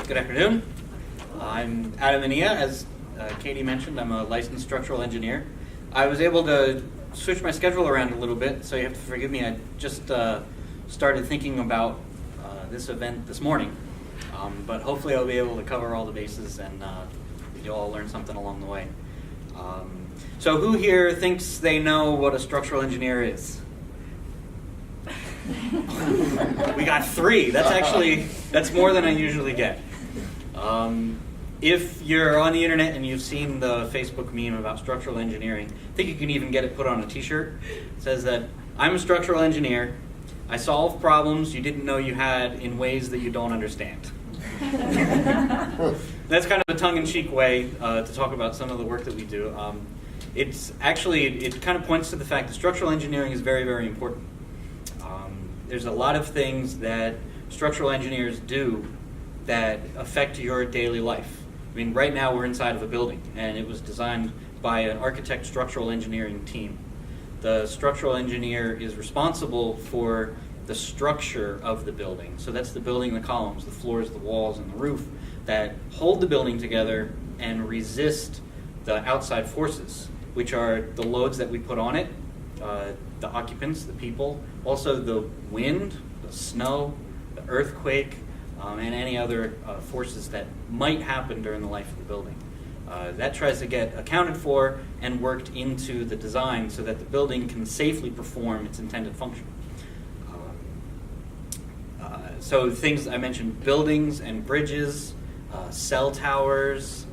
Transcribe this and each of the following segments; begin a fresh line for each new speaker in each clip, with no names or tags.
Good afternoon. I'm Adam Enea. As Katie mentioned, I'm a licensed structural engineer. I was able to switch my schedule around a little bit, so you have to forgive me. I just started thinking about this event this morning, but hopefully I'll be able to cover all the bases and you'll all learn something along the way. So who here thinks they know what a structural engineer is? We got 3. That's more than I usually get. If you're on the internet and you've seen the Facebook meme about structural engineering, I think you can even get it put on a t-shirt. It says that I'm a structural engineer. I solve problems you didn't know you had in ways that you don't understand. That's kind of a tongue-in-cheek way to talk about some of the work that we do. It kind of points to the fact that structural engineering is very, very important. There's a lot of things that structural engineers do that affect your daily life. I mean, right now we're inside of a building, and it was designed by an architect structural engineering team. The structural engineer is responsible for the structure of the building. So that's the building, the columns, the floors, the walls, and the roof that hold the building together and resist the outside forces, which are the loads that we put on it, the occupants, the people, also the wind, the snow, the earthquake, and any other forces that might happen during the life of the building. That tries to get accounted for and worked into the design so that the building can safely perform its intended function. So things I mentioned, buildings and bridges, cell towers,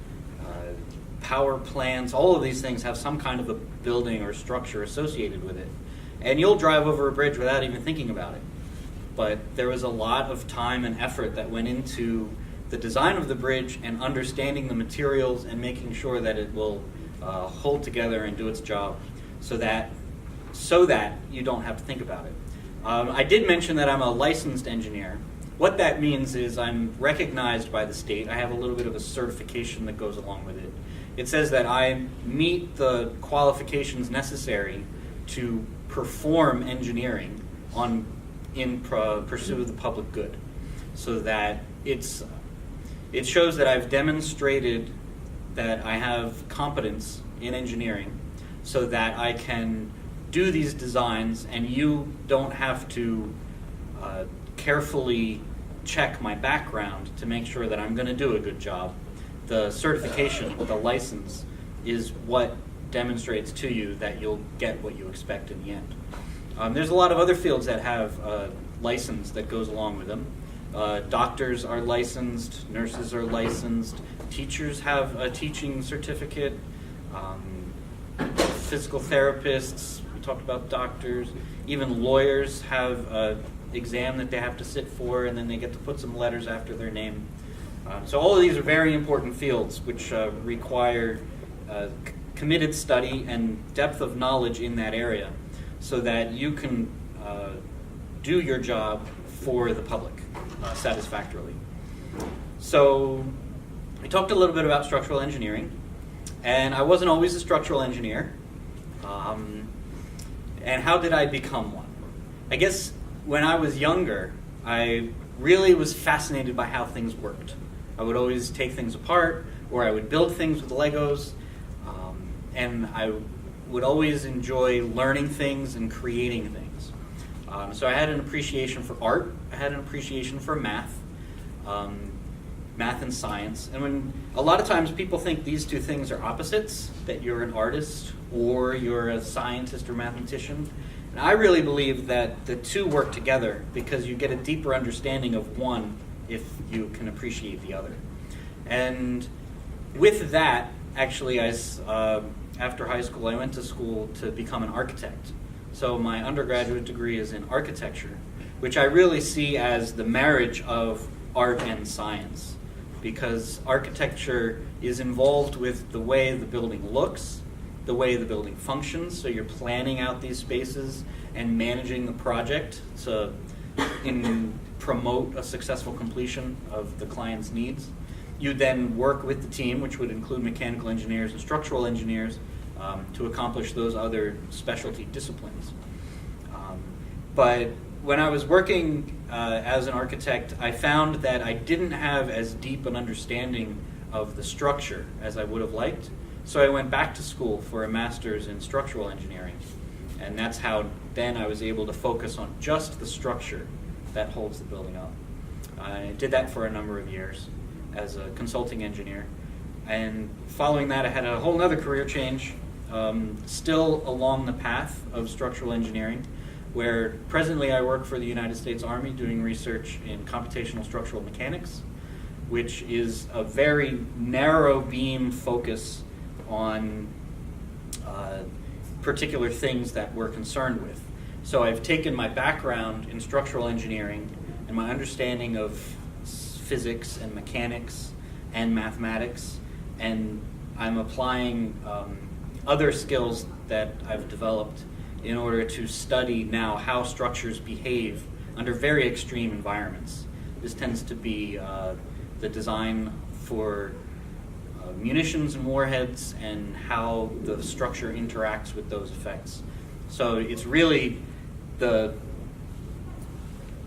power plants, all of these things have some kind of a building or structure associated with it. And you'll drive over a bridge without even thinking about it. But there was a lot of time and effort that went into the design of the bridge and understanding the materials and making sure that it will hold together and do its job so that you don't have to think about it. I did mention that I'm a licensed engineer. What that means is I'm recognized by the state. I have a little bit of a certification that goes along with it. It says that I meet the qualifications necessary to perform engineering in pursuit of the public good, so that it shows that I've demonstrated that I have competence in engineering, so that I can do these designs, and you don't have to carefully check my background to make sure that I'm going to do a good job. The certification, the license, is what demonstrates to you that you'll get what you expect in the end. There's a lot of other fields that have a license that goes along with them. Doctors are licensed, nurses are licensed, teachers have a teaching certificate, physical therapists, we talked about doctors, even lawyers have an exam that they have to sit for, and then they get to put some letters after their name. So all of these are very important fields which require committed study and depth of knowledge in that area so that you can do your job for the public satisfactorily. So we talked a little bit about structural engineering, and I wasn't always a structural engineer. And how did I become one? I guess when I was younger, I really was fascinated by how things worked. I would always take things apart, or I would build things with Legos, and I would always enjoy learning things and creating things. So I had an appreciation for art, I had an appreciation for math and science. And when a lot of times people think these two things are opposites, that you're an artist or you're a scientist or mathematician. And I really believe that the two work together because you get a deeper understanding of one if you can appreciate the other. And with that, actually, after high school, I went to school to become an architect. So my undergraduate degree is in architecture, which I really see as the marriage of art and science, because architecture is involved with the way the building looks, the way the building functions, so you're planning out these spaces and managing the project to promote a successful completion of the client's needs. You then work with the team, which would include mechanical engineers and structural engineers, to accomplish those other specialty disciplines. But when I was working as an architect, I found that I didn't have as deep an understanding of the structure as I would have liked. So I went back to school for a master's in structural engineering. And that's how then I was able to focus on just the structure that holds the building up. I did that for a number of years as a consulting engineer. And following that, I had a whole other career change, still along the path of structural engineering, where presently I work for the United States Army doing research in computational structural mechanics, which is a very narrow beam focus on particular things that we're concerned with. So I've taken my background in structural engineering and my understanding of physics and mechanics and mathematics, and I'm applying other skills that I've developed in order to study now how structures behave under very extreme environments. This tends to be the design for munitions and warheads and how the structure interacts with those effects. So it's really the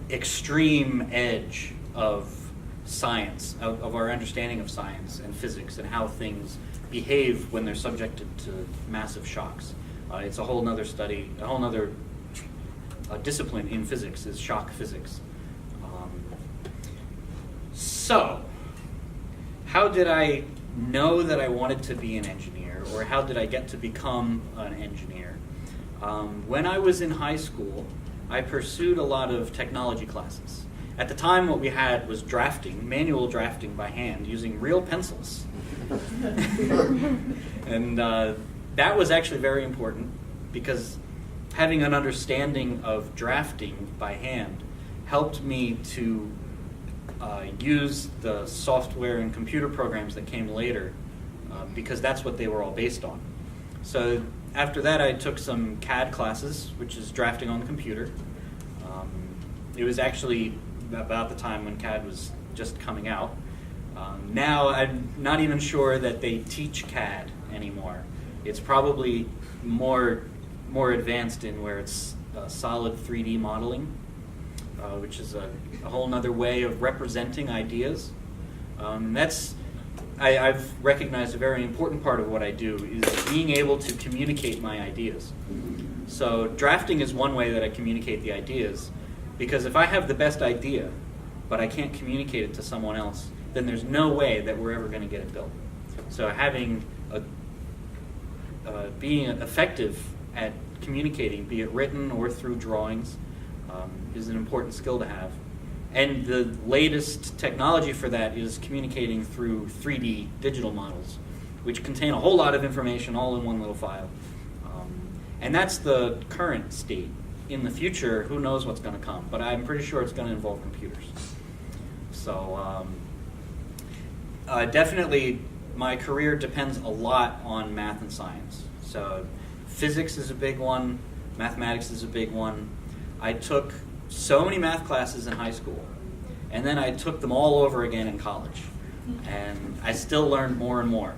extreme edge of science, of our understanding of science and physics and how things behave when they're subjected to massive shocks. It's a whole nother study, a whole nother discipline in physics is shock physics. So, how did I know that I wanted to be an engineer, or how did I get to become an engineer? When I was in high school, I pursued a lot of technology classes. At the time, what we had was drafting, manual drafting by hand, using real pencils. And that was actually very important, because having an understanding of drafting by hand helped me to use the software and computer programs that came later, because that's what they were all based on. So after that, I took some CAD classes, which is drafting on the computer. It was actually about the time when CAD was just coming out. Now I'm not even sure that they teach CAD anymore. It's probably more advanced in where it's solid 3D modeling, which is a whole nother way of representing ideas. I've recognized a very important part of what I do is being able to communicate my ideas. So drafting is one way that I communicate the ideas, because if I have the best idea, but I can't communicate it to someone else, then there's no way that we're ever going to get it built. So being effective at communicating, be it written or through drawings, is an important skill to have. And the latest technology for that is communicating through 3D digital models, which contain a whole lot of information all in one little file. And that's the current state. In the future, who knows what's going to come, but I'm pretty sure it's going to involve computers. So definitely my career depends a lot on math and science. So physics is a big one, mathematics is a big one. I took so many math classes in high school, and then I took them all over again in college, and I still learned more and more.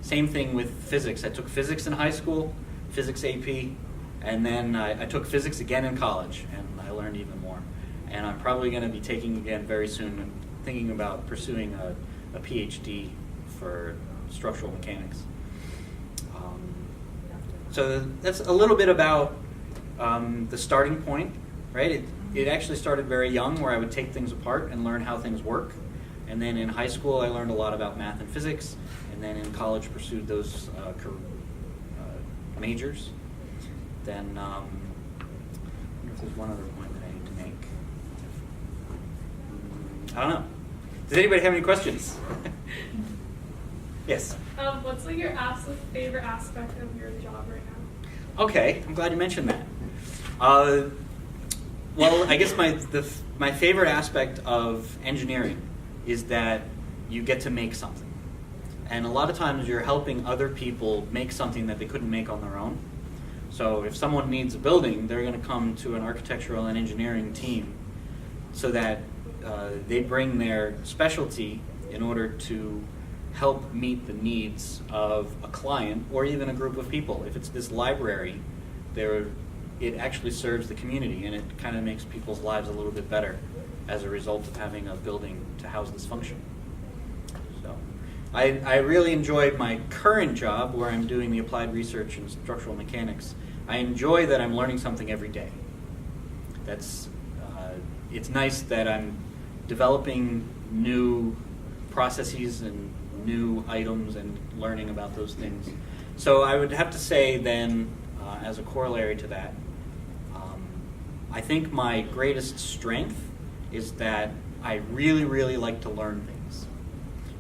Same thing with physics. I took physics in high school, physics AP, and then I took physics again in college, and I learned even more. And I'm probably going to be taking again very soon and thinking about pursuing a PhD for structural mechanics. So that's a little bit about the starting point, right? It actually started very young, where I would take things apart and learn how things work. And then in high school, I learned a lot about math and physics. And then in college, pursued those majors. Then, I wonder if there's one other point that I need to make. I don't know. Does anybody have any questions? Yes?
What's like your absolute favorite aspect of your job right now?
Okay, I'm glad you mentioned that. Well, I guess my favorite aspect of engineering is that you get to make something. And a lot of times you're helping other people make something that they couldn't make on their own. So if someone needs a building, they're going to come to an architectural and engineering team so that they bring their specialty in order to help meet the needs of a client or even a group of people. If it's this library, they're it actually serves the community, and it kind of makes people's lives a little bit better as a result of having a building to house this function. So I really enjoy my current job where I'm doing the applied research in structural mechanics. I enjoy that I'm learning something every day. It's nice that I'm developing new processes and new items and learning about those things. So I would have to say then, as a corollary to that, I think my greatest strength is that I really, really like to learn things.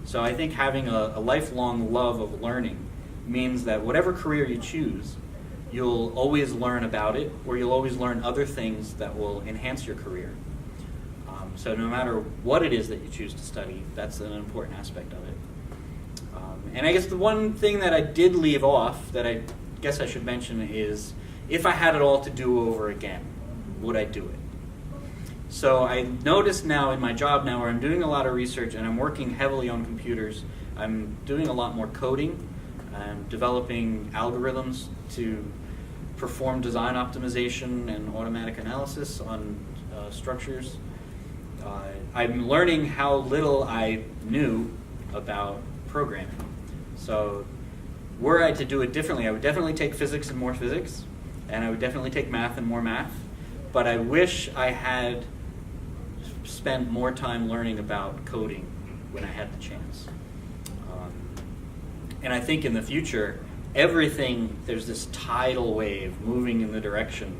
So I think having a lifelong love of learning means that whatever career you choose, you'll always learn about it, or you'll always learn other things that will enhance your career. So no matter what it is that you choose to study, that's an important aspect of it. And I guess the one thing that I did leave off that I guess I should mention is, if I had it all to do over again, would I do it? So I notice now in my job now where I'm doing a lot of research and I'm working heavily on computers, I'm doing a lot more coding. I'm developing algorithms to perform design optimization and automatic analysis on structures. I'm learning how little I knew about programming. So were I to do it differently, I would definitely take physics and more physics, and I would definitely take math and more math, but I wish I had spent more time learning about coding when I had the chance. And I think in the future, there's this tidal wave moving in the direction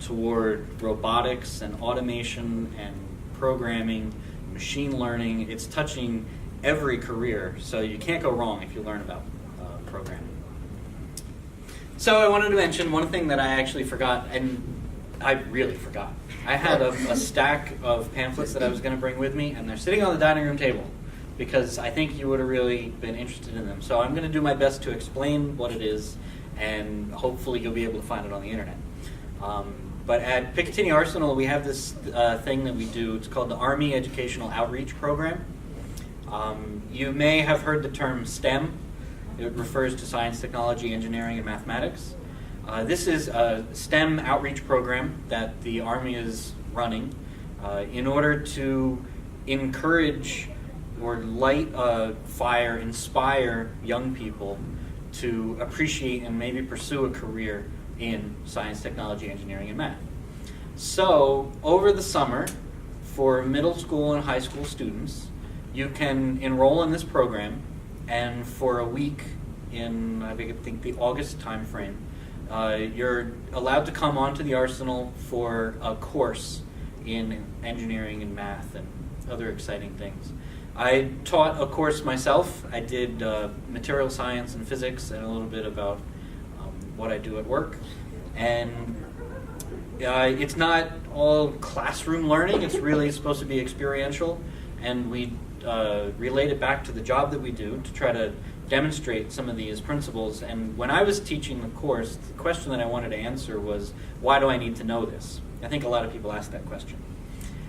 toward robotics and automation and programming, machine learning. It's touching every career, so you can't go wrong if you learn about programming. So I wanted to mention one thing that I actually forgot, and I really forgot. I had a stack of pamphlets that I was going to bring with me, and they're sitting on the dining room table because I think you would have really been interested in them. So I'm going to do my best to explain what it is, and hopefully you'll be able to find it on the internet. But at Picatinny Arsenal, we have this thing that we do. It's called the Army Educational Outreach Program. You may have heard the term STEM. It refers to science, technology, engineering, and mathematics. This is a STEM outreach program that the Army is running in order to encourage or light a fire, inspire young people to appreciate and maybe pursue a career in science, technology, engineering, and math. So over the summer, for middle school and high school students, you can enroll in this program, and for a week in, I think, the August timeframe, you're allowed to come onto the Arsenal for a course in engineering and math and other exciting things. I taught a course myself. I did material science and physics and a little bit about what I do at work. And it's not all classroom learning. It's really supposed to be experiential. And we relate it back to the job that we do to try to demonstrate some of these principles. And when I was teaching the course, the question that I wanted to answer was, why do I need to know this? I think a lot of people ask that question.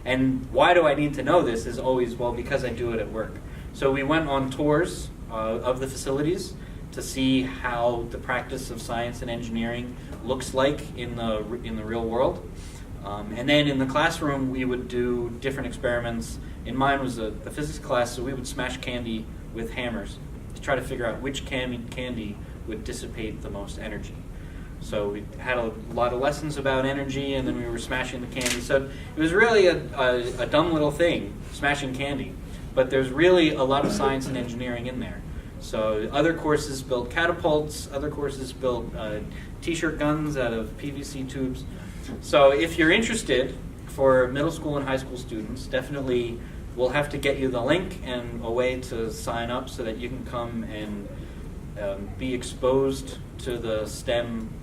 And why do I need to know this is always, well, because I do it at work. So we went on tours of the facilities to see how the practice of science and engineering looks like in the real world. And then in the classroom, we would do different experiments. In mine was the physics class, so we would smash candy with hammers to try to figure out which candy would dissipate the most energy. So we had a lot of lessons about energy, and then we were smashing the candy. So it was really a dumb little thing, smashing candy. But there's really a lot of science and engineering in there. So other courses built catapults, other courses built t-shirt guns out of PVC tubes. So if you're interested, for middle school and high school students, definitely we'll have to get you the link and a way to sign up so that you can come and be exposed to the STEM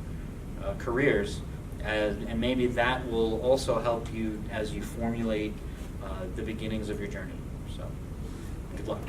careers. And maybe that will also help you as you formulate the beginnings of your journey. So good luck.